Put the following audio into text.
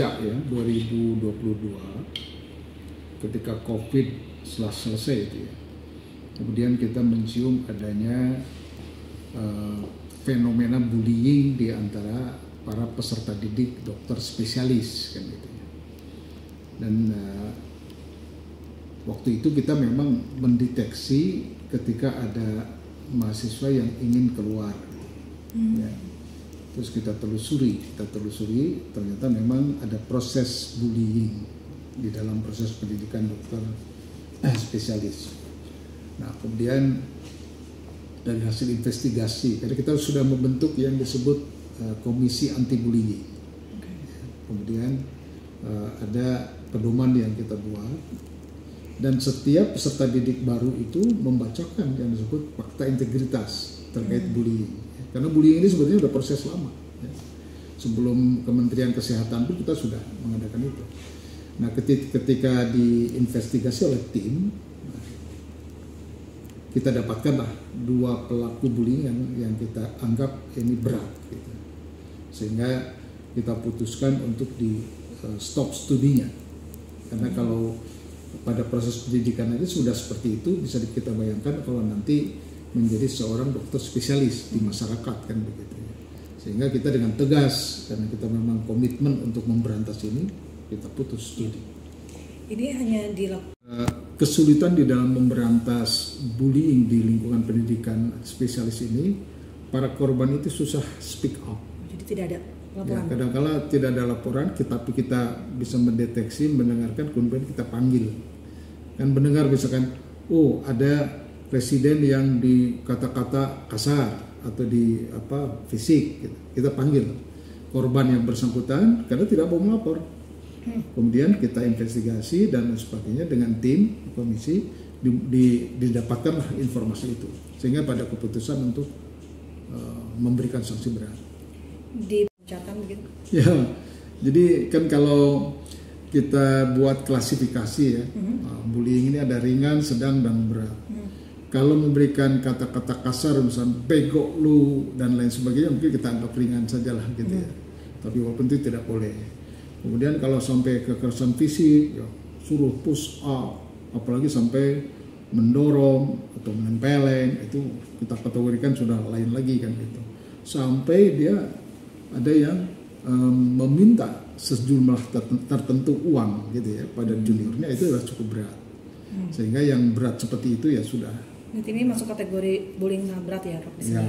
sejak ya 2022 ketika COVID setelah selesai itu ya, kemudian kita mencium adanya fenomena bullying di antara para peserta didik dokter spesialis kan gitu ya. Dan waktu itu kita memang mendeteksi ketika ada mahasiswa yang ingin keluar ya. Terus kita telusuri ternyata memang ada proses bullying di dalam proses pendidikan dokter spesialis. Nah, kemudian dari hasil investigasi, karena kita sudah membentuk yang disebut komisi anti bullying. Kemudian ada pedoman yang kita buat, dan setiap peserta didik baru itu membacakan yang disebut fakta integritas terkait bullying. Karena bullying ini sebenarnya sudah proses lama. Ya. Sebelum Kementerian Kesehatan pun kita sudah mengadakan itu. Nah, ketika diinvestigasi oleh tim, kita dapatkanlah 2 pelaku bullying yang kita anggap ini berat. Gitu. Sehingga kita putuskan untuk di stop studinya. Karena kalau pada proses pendidikan aja sudah seperti itu, bisa kita bayangkan kalau nanti menjadi seorang dokter spesialis di masyarakat kan begitu. Sehingga kita dengan tegas, karena kita memang komitmen untuk memberantas ini, kita putus studi. Ini hanya dilakukan kesulitan di dalam memberantas bullying di lingkungan pendidikan spesialis ini, para korban itu susah speak up. Jadi tidak ada laporan. Ya, kadang-kala tidak ada laporan, tapi kita bisa mendeteksi, mendengarkan, kemudian kita panggil. Kan mendengar misalkan, oh ada presiden yang di kata-kata kasar atau di fisik, gitu. Kita panggil korban yang bersangkutan karena tidak mau melapor. Kemudian kita investigasi dan sebagainya dengan tim komisi, didapatkanlah informasi itu sehingga pada keputusan untuk memberikan sanksi berat. Dibacakan begitu? Ya, jadi kan kalau kita buat klasifikasi ya, bullying ini ada ringan, sedang, dan berat. Kalau memberikan kata-kata kasar, misalnya bego lu dan lain sebagainya, mungkin kita anggap ringan sajalah gitu ya. Tapi walaupun itu tidak boleh. Kemudian kalau sampai kekerasan fisik, ya, suruh push up, apalagi sampai mendorong atau menempeleng, itu kita kategorikan sudah lain lagi kan gitu. Sampai dia ada yang meminta sejumlah tertentu uang gitu ya pada juniornya, itu sudah cukup berat. Sehingga yang berat seperti itu ya sudah. Berarti ini masuk kategori bullying berat ya, Prof? Ya.